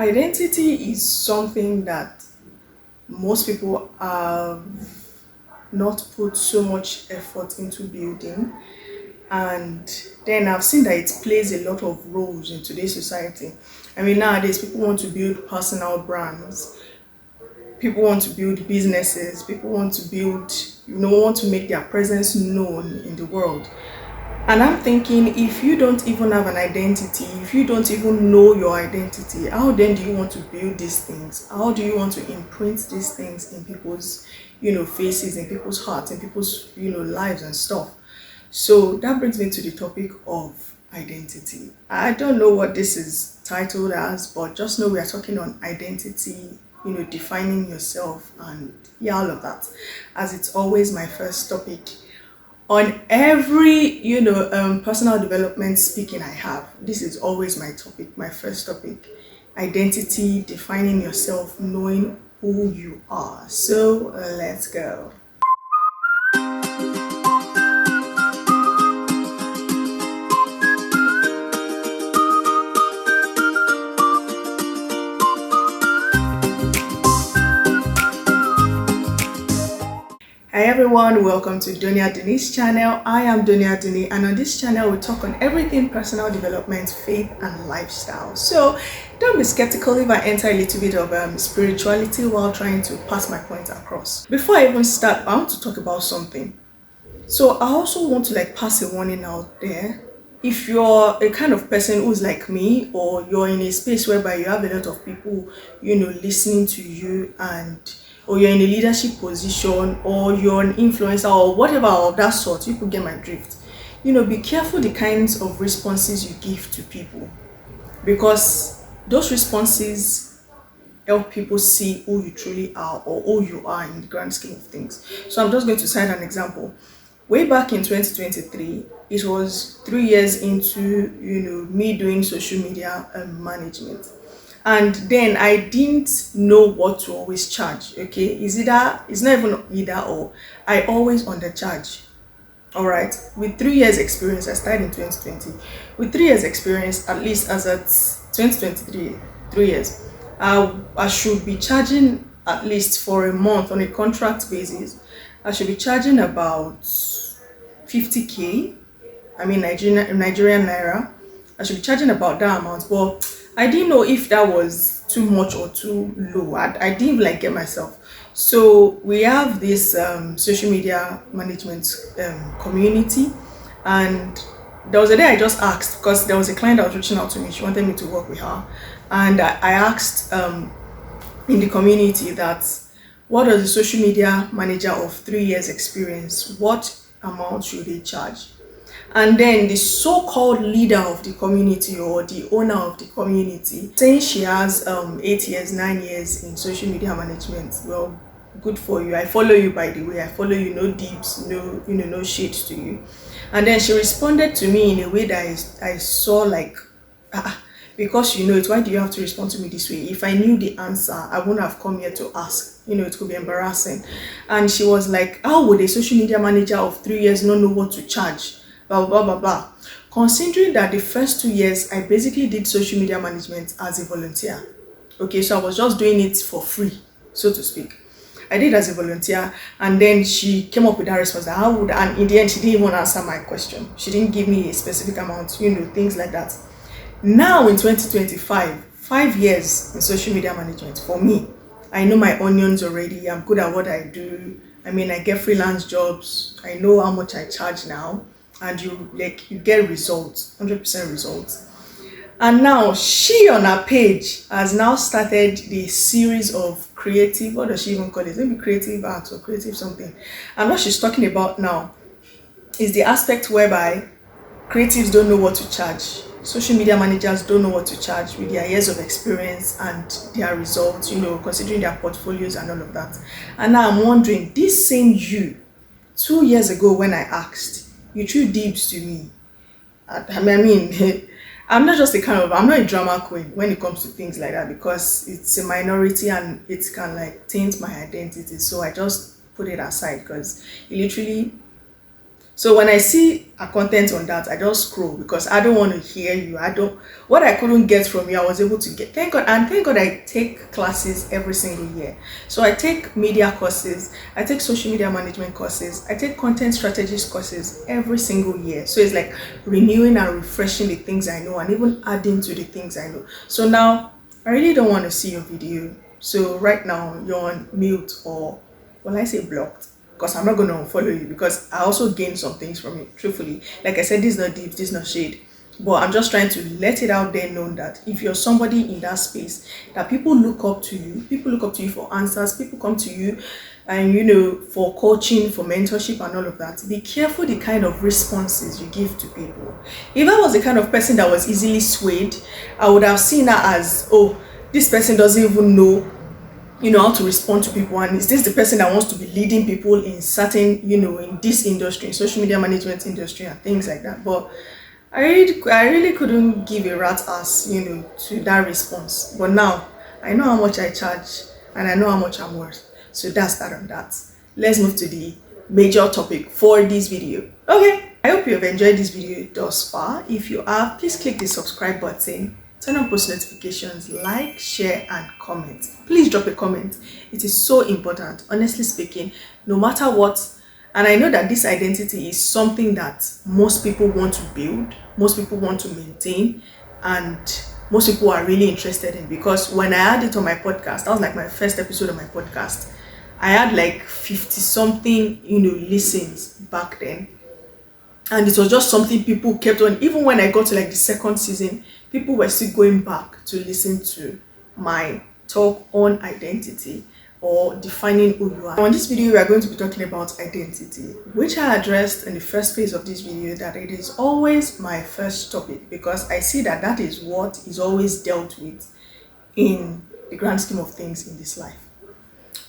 Identity is something that most people have not put so much effort into building, and then I've seen that it plays a lot of roles in today's society. I mean, nowadays people want to build personal brands, people want to build businesses, people want to build, want to make their presence known in the world. And I'm thinking, if you don't even have an identity, if you don't even know your identity, how then do you want to build these things? How do you want to imprint these things in people's, faces, in people's hearts, in people's, lives and stuff? So that brings me to the topic of identity. I don't know what this is titled as, but just know we are talking on identity, defining yourself and all of that, as it's always my first topic on every personal development speaking I have. This is always my topic, my first topic: identity, defining yourself, knowing who you are. So let's go. Hi everyone, welcome to Donia Deni's channel. I am Donia Deni, and on this channel we talk on everything personal development, faith and lifestyle. So don't be skeptical if I enter a little bit of spirituality while trying to pass my point across. Before I even start, I want to talk about something. So I also want to pass a warning out there. If you're a kind of person who's like me, or you're in a space whereby you have a lot of people listening to you, or you're in a leadership position, or you're an influencer, or whatever of that sort, you could get my drift. Be careful the kinds of responses you give to people, because those responses help people see who you truly are, or who you are in the grand scheme of things. So I'm just going to cite an example. Way back in 2023, it was 3 years into me doing social media management. And then I didn't know what to always charge. Okay, it's not even either or. I always undercharge. All right, with 3 years experience, I started in 2020. With 3 years experience, at least as at 2023, 3 years, I should be charging, at least for a month on a contract basis, I should be charging about 50k. I mean Nigerian naira. I should be charging about that amount, but I didn't know if that was too much or too low. I didn't even get myself. So we have this social media management community, and there was a day I just asked, because there was a client that was reaching out to me. She wanted me to work with her, and I asked in the community that, what does the social media manager of 3 years experience, what amount should they charge? And then the so-called leader of the community, or the owner of the community, saying she has 8 years, 9 years in social media management. Well, good for you. I follow you, by the way. I follow you. No dibs, no shades to you. And then she responded to me in a way that I saw because it, why do you have to respond to me this way? If I knew the answer, I wouldn't have come here to ask. It could be embarrassing. And she was like, how would a social media manager of 3 years not know what to charge? Blah, blah, blah, blah. Considering that the first 2 years, I basically did social media management as a volunteer. Okay, so I was just doing it for free, so to speak. I did as a volunteer, and then she came up with that response. And in the end, she didn't even answer my question. She didn't give me a specific amount, things like that. Now in 2025, 5 years in social media management, for me, I know my onions already. I'm good at what I do. I mean, I get freelance jobs. I know how much I charge now. And you get results, 100% results. And now she, on her page, has now started the series of creative, what does she even call it? Maybe creative art or creative something. And what she's talking about now is the aspect whereby creatives don't know what to charge. Social media managers don't know what to charge with their years of experience and their results, considering their portfolios and all of that. And now I'm wondering, this same you, 2 years ago when I asked, you threw dibs to me. I mean, I'm not a drama queen when it comes to things like that, because it's a minority and it can taint my identity. So I just put it aside, because it literally So when I see a content on that, I just scroll because I don't want to hear you. What I couldn't get from you, I was able to get. Thank God, and thank God I take classes every single year. So I take media courses, I take social media management courses, I take content strategist courses every single year. So it's like renewing and refreshing the things I know and even adding to the things I know. So now I really don't want to see your video. So right now you're on mute, or well, I say blocked, because I'm not going to unfollow you, because I also gained some things from it, truthfully. Like I said, this is not deep, this is not shade, but I'm just trying to let it out there known that if you're somebody in that space, that people look up to you for answers, people come to you and for coaching, for mentorship and all of that, be careful the kind of responses you give to people. If I was the kind of person that was easily swayed, I would have seen her as, oh, this person doesn't even know how to respond to people, and is this the person that wants to be leading people in certain, in this industry, in social media management industry and things like that. But I really couldn't give a rat's ass, to that response. But now I know how much I charge and I know how much I'm worth. So that's that on that. Let's move to the major topic for this video. Okay, I hope you have enjoyed this video thus far. If you have, please click the subscribe button, turn on post notifications, like, share and comment. Please drop a comment. It is so important, honestly speaking, no matter what. And I know that this identity is something that most people want to build, most people want to maintain, and most people are really interested in, because when I had it on my podcast, that was like my first episode of my podcast, I had like 50 something listens back then. And it was just something people kept on. Even when I got to like the second season, people were still going back to listen to my talk on identity, or defining who you are. On this video, we are going to be talking about identity, which I addressed in the first phase of this video, that it is always my first topic, because I see that that is what is always dealt with in the grand scheme of things in this life.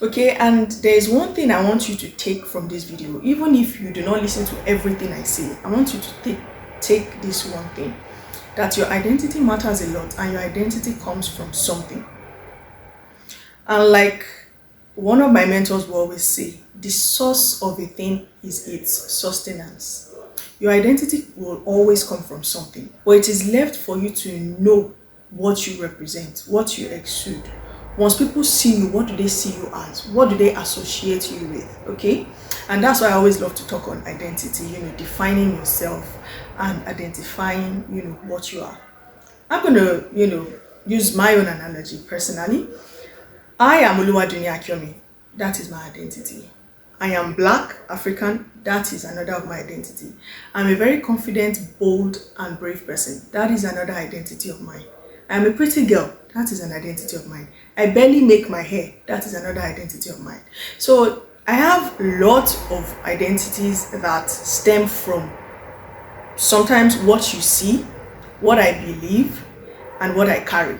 Okay, and there is one thing I want you to take from this video. Even if you do not listen to everything I say, I want you to take this one thing, that your identity matters a lot, and your identity comes from something. And like one of my mentors will always say, the source of a thing is its sustenance. Your identity will always come from something, but it is left for you to know what you represent, what you exude. Once people see you, what do they see you as? What do they associate you with? Okay? And that's why I always love to talk on identity, defining yourself and identifying, what you are. I'm going to, use my own analogy personally. I am Oluwaduni Akiomi. That is my identity. I am Black, African. That is another of my identity. I'm a very confident, bold, and brave person. That is another identity of mine. I am a pretty girl. That is an identity of mine. I barely make my hair. That is another identity of mine. So I have lots of identities that stem from sometimes what you see, what I believe, and what I carry.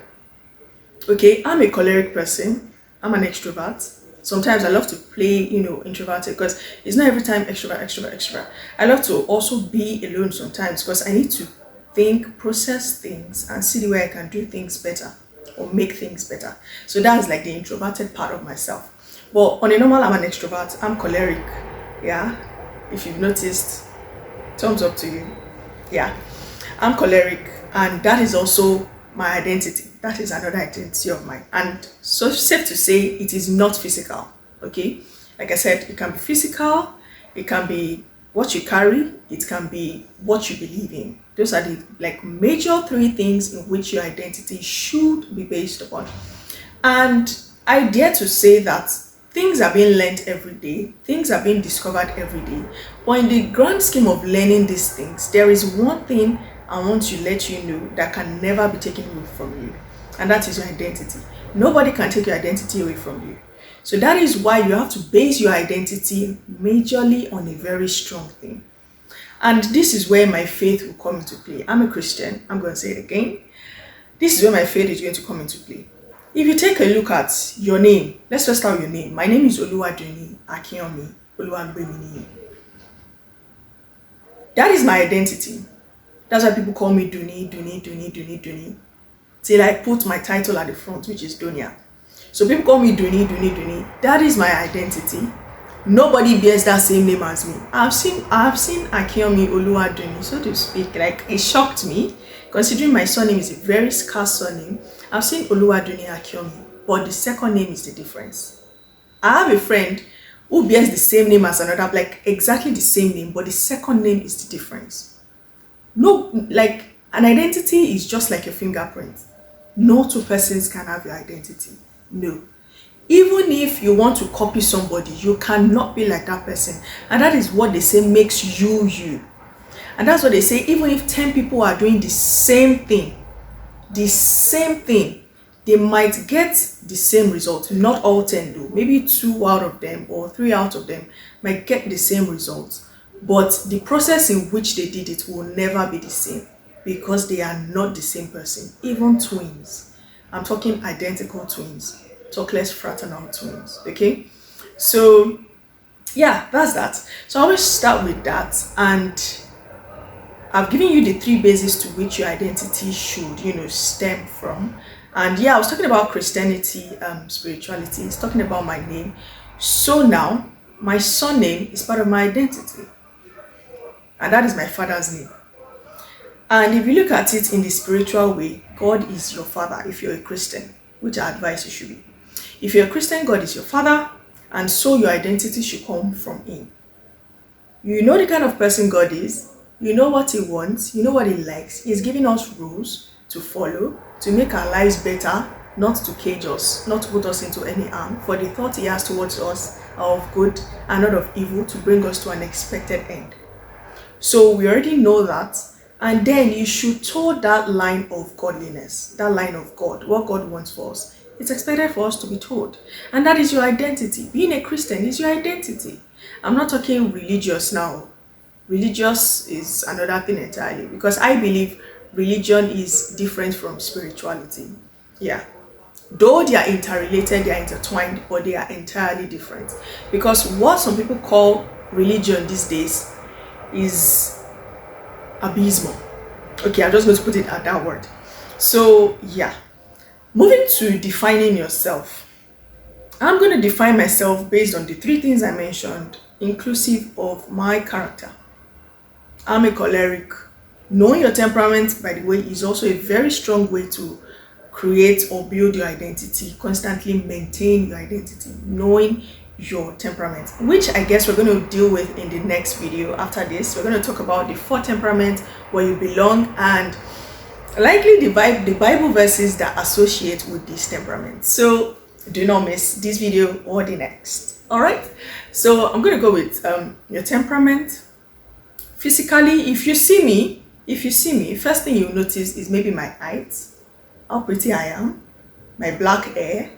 Okay, I'm a choleric person. I'm an extrovert. Sometimes I love to play, introverted, because it's not every time extrovert. I love to also be alone sometimes, because I need to think, process things, and see the way I can do things better or make things better. So that's like the introverted part of myself. But on a normal, I'm an extrovert. I'm choleric. Yeah, if you've noticed, thumbs up to you. Yeah, I'm choleric, and that is also my identity. That is another identity of mine. And so safe to say, it is not physical. Okay, like I said, it can be physical, it can be what you carry, it can be what you believe in. Those are the major three things in which your identity should be based upon. And I dare to say that things are being learned every day, things are being discovered every day. But in the grand scheme of learning these things, there is one thing I want to let you know that can never be taken away from you, and that is your identity. Nobody can take your identity away from you. So that is why you have to base your identity majorly on a very strong thing. And this is where my faith will come into play. I'm a Christian. I'm going to say it again. This is where my faith is going to come into play. If you take a look at your name, let's first start with your name. My name is Oluwaduni Akiomi Oluwagbemini. That is my identity. That's why people call me Duni, till I put my title at the front, which is Donia. So people call me Duni. That is my identity. Nobody bears that same name as me. I've seen Akiyomi Oluwaduni, so to speak. Like, it shocked me, considering my surname is a very scarce surname. I've seen Oluwaduni Akiyomi, but the second name is the difference. I have a friend who bears the same name as another, like exactly the same name, but the second name is the difference. No, like, an identity is just like a fingerprint. No two persons can have your identity. No. Even if you want to copy somebody, you cannot be like that person. And that is what they say makes you you. And that's what they say, even if 10 people are doing the same thing, they might get the same result. Not all 10 though. Maybe 2 out of them or 3 out of them might get the same results. But the process in which they did it will never be the same, because they are not the same person. Even twins. I'm talking identical twins. Talk less fraternal twins. Okay? So, yeah, that's that. So I always start with that. And I've given you the 3 bases to which your identity should, stem from. And yeah, I was talking about Christianity, spirituality. It's talking about my name. So now, my surname is part of my identity. And that is my father's name. And if you look at it in the spiritual way, God is your father if you're a Christian, which I advise you should be. If you're a Christian, God is your father, and so your identity should come from him. You know the kind of person God is. You know what he wants. You know what he likes. He's giving us rules to follow, to make our lives better, not to cage us, not to put us into any harm. For the thought he has towards us are of good and not of evil, to bring us to an expected end. So we already know that. And then you should toe that line of godliness, that line of God, what God wants for us. It's expected for us to be told. And that is your identity. Being a Christian is your identity. I'm not talking religious now. Religious is another thing entirely, because I believe religion is different from spirituality. Yeah. Though they are interrelated, they are intertwined, but they are entirely different. Because what some people call religion these days is abysmal. Okay, I'm just going to put it at that word. So, yeah. Moving to defining yourself. I'm going to define myself based on the 3 things I mentioned, inclusive of my character. I'm a choleric. Knowing your temperament, by the way, is also a very strong way to create or build your identity, constantly maintain your identity, knowing your temperament, which I guess we're going to deal with in the next video. After this, we're going to talk about the 4 temperaments, where you belong, and likely the Bible verses that associate with this temperament. So do not miss this video or the next. All right, so I'm going to go with your temperament. Physically, if you see me, first thing you'll notice is maybe my height, how pretty I am, my black hair,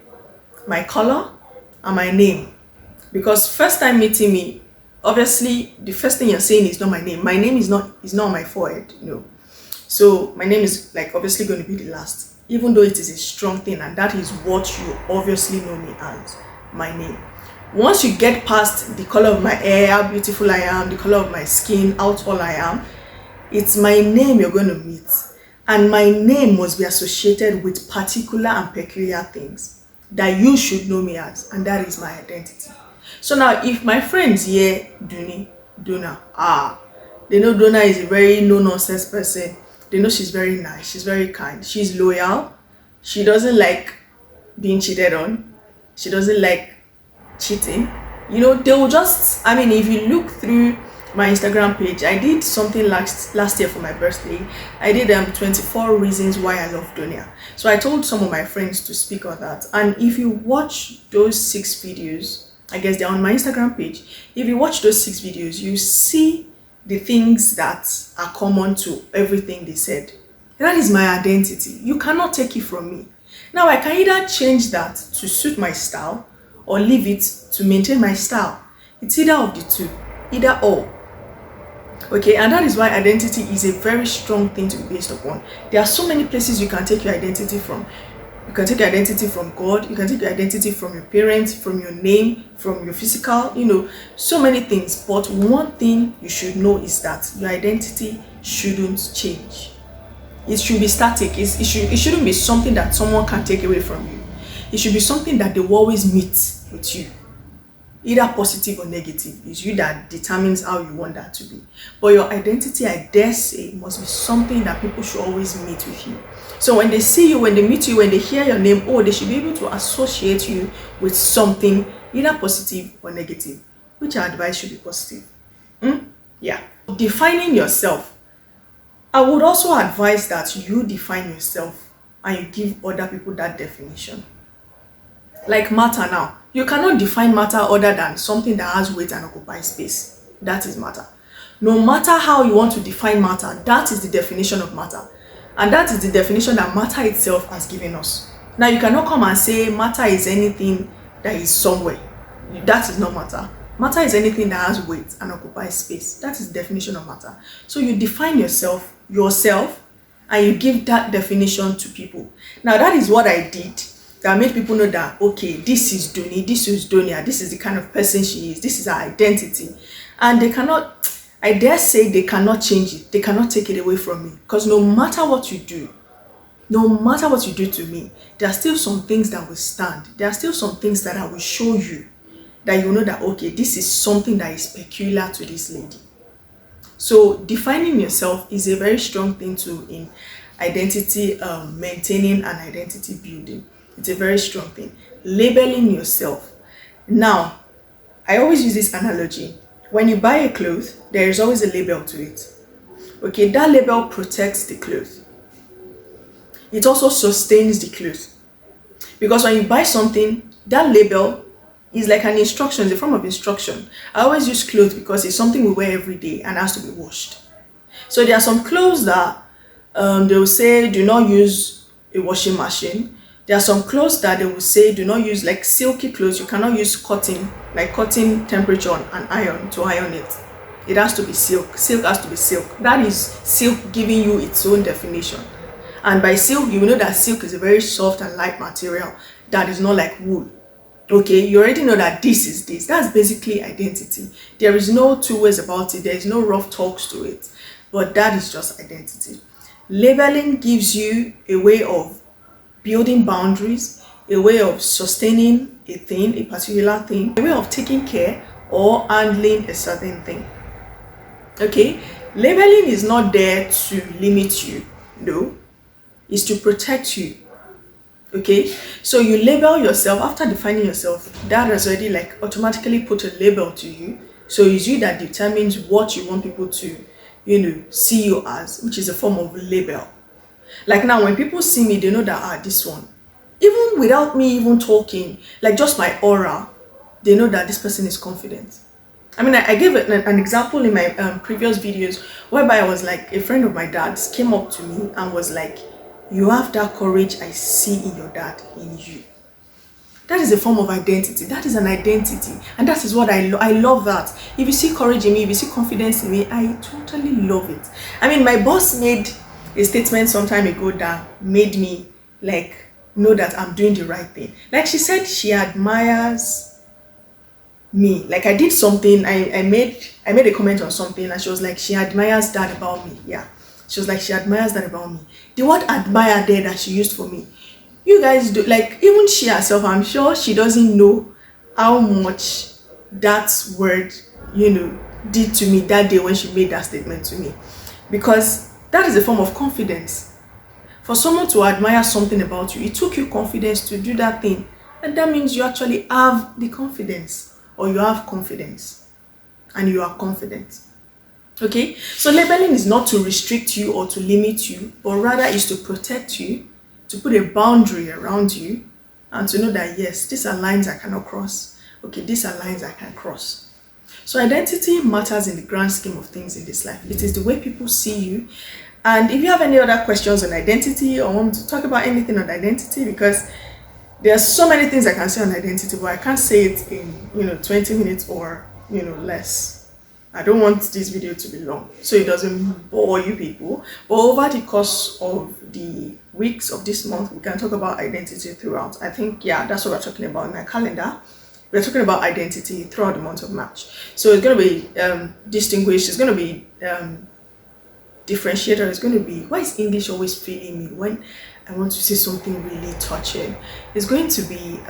my color, and my name. Because first time meeting me, obviously the first thing you're saying is not my name. My name is not on my forehead, no. So my name is like obviously going to be the last, even though it is a strong thing, and that is what you obviously know me as, my name. Once you get past the color of my hair, how beautiful I am, the color of my skin, how tall I am, it's my name you're going to meet. And my name must be associated with particular and peculiar things that you should know me as, and that is my identity. So now, if my friends hear Dona, they know Dona is a very no-nonsense person. They know she's very nice, she's very kind, she's loyal, she doesn't like being cheated on, she doesn't like cheating. They will just, if you look through my Instagram page, I did something last year for my birthday. I did 24 reasons why I love Donia. So I told some of my friends to speak on that. And if you watch those 6 videos, I guess they're on my Instagram page. If you watch those 6 videos, you see the things that are common to everything they said. That is my identity. You cannot take it from me. Now, I can either change that to suit my style or leave it to maintain my style. It's either of the two, either or. Okay, and that is why identity is a very strong thing to be based upon. There are so many places you can take your identity from. You can take your identity from God, you can take your identity from your parents, from your name, from your physical, so many things. But one thing you should know is that your identity shouldn't change. It should be static. It shouldn't be something that someone can take away from you. It should be something that they will always meet with you. either positive or negative. It's you that determines how you want that to be. But your identity, I dare say, must be something that people should always meet with you. So when they see you, when they meet you, when they hear your name, they should be able to associate you with something either positive or negative, which I advise should be positive. Yeah. Defining yourself. I would also advise that you define yourself and you give other people that definition. Like matter now. You cannot define matter other than something that has weight and occupies space. That is matter. No matter how you want to define matter, that is the definition of matter. And that is the definition that matter itself has given us. Now you cannot come and say matter is anything that is somewhere. That is not matter. Matter is anything that has weight and occupies space. That is the definition of matter. So you define yourself, and you give that definition to people. Now that is what I did. That made people know that, okay, this is Doni, this is Donia, this is the kind of person she is, this is her identity. And they cannot, I dare say they cannot change it. They cannot take it away from me. Because no matter what you do to me, there are still some things that will stand. There are still some things that I will show you that you know that, okay, this is something that is peculiar to this lady. So defining yourself is a very strong thing too in identity maintaining and identity building. It's a very strong thing. Labeling yourself. Now, I always use this analogy. When you buy a cloth, there is always a label to it. Okay, that label protects the cloth. It also sustains the cloth. Because when you buy something, that label is like an instruction, it's a form of instruction. I always use clothes because it's something we wear every day and has to be washed. So there are some clothes that they will say do not use a washing machine. There are some clothes that they will say do not use, like silky clothes. You cannot use cotton, like cotton temperature and iron to iron it. It has to be silk. Silk has to be silk. That is silk giving you its own definition. And by silk, you know that silk is a very soft and light material that is not like wool. Okay, you already know that this is this. That's basically identity. There is no two ways about it. There is no rough talks to it. But that is just identity. Labeling gives you a way of building boundaries, a way of sustaining a thing, a particular thing, a way of taking care or handling a certain thing. Okay, labeling is not there to limit you, no, it's to protect you. Okay, so you label yourself. After defining yourself, that has already like automatically put a label to you. So it's you that determines what you want people to, see you as, which is a form of label. Like now, when people see me, they know that, this one, even without me even talking, like just my aura, they know that this person is confident. I mean, I gave an example in my previous videos, whereby I was like, a friend of my dad's came up to me and was like, you have that courage I see in your dad, in you. That is a form of identity. That is an identity. And that is what I love that. If you see courage in me, if you see confidence in me, I totally love it. I mean, my boss made a statement some time ago that made me like know that I'm doing the right thing. Like she said, she admires me. Like I did something, I made a comment on something, and she was like, she admires that about me. Yeah, she was like, she admires that about me. The word admire there that she used for me, you guys do, like even she herself, I'm sure she doesn't know how much that word did to me that day when she made that statement to me. Because that is a form of confidence. For someone to admire something about you, it took you confidence to do that thing. And that means you actually have the confidence, or you have confidence, and you are confident. Okay? So labeling is not to restrict you or to limit you, but rather is to protect you, to put a boundary around you, and to know that, yes, these are lines I cannot cross. Okay, these are lines I can cross. So identity matters in the grand scheme of things in this life. It is the way people see you. And if you have any other questions on identity or want to talk about anything on identity, because there are so many things I can say on identity, but I can't say it in 20 minutes or less. I don't want this video to be long so it doesn't bore you people. But over the course of the weeks of this month, we can talk about identity throughout. I think, yeah, that's what we're talking about in my calendar. We're talking about identity throughout the month of March. So it's going to be distinguished. It's going to be differentiator. It's going to be, why is English always failing me when I want to say something really touching? It's going to be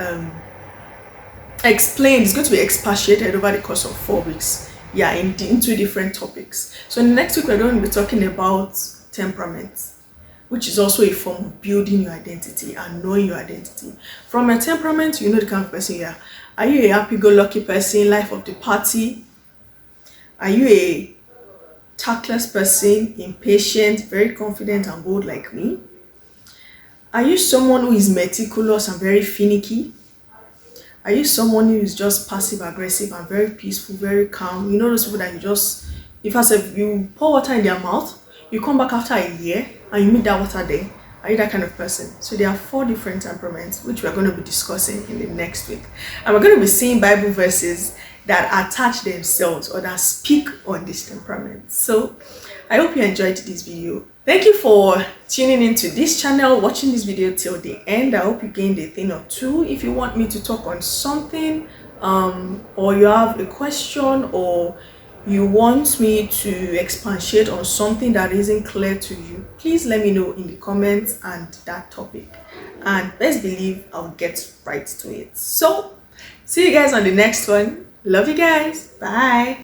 explained, it's going to be expatiated over the course of 4 weeks. Yeah, in 2 different topics. So in the next week, we're going to be talking about temperament, which is also a form of building your identity and knowing your identity. From your temperament, you know the kind of person you are. Are you a happy-go-lucky person, life of the party? Are you a tactless person, impatient, very confident and bold like me? Are you someone who is meticulous and very finicky? Are you someone who is just passive aggressive and very peaceful, very calm? You know those people that you just, if I said you pour water in their mouth, you come back after a year and you meet that water there. Are you that kind of person? So there are 4 different temperaments which we are going to be discussing in the next week. And we're going to be seeing Bible verses that attach themselves or that speak on this temperament. So I hope you enjoyed this video. Thank you for tuning into this channel, watching this video till the end. I hope you gained a thing or two. If you want me to talk on something, or you have a question, or you want me to expatiate on something that isn't clear to you, please let me know in the comments and that topic, and best believe I'll get right to it. So see you guys on the next one. Love you guys. Bye.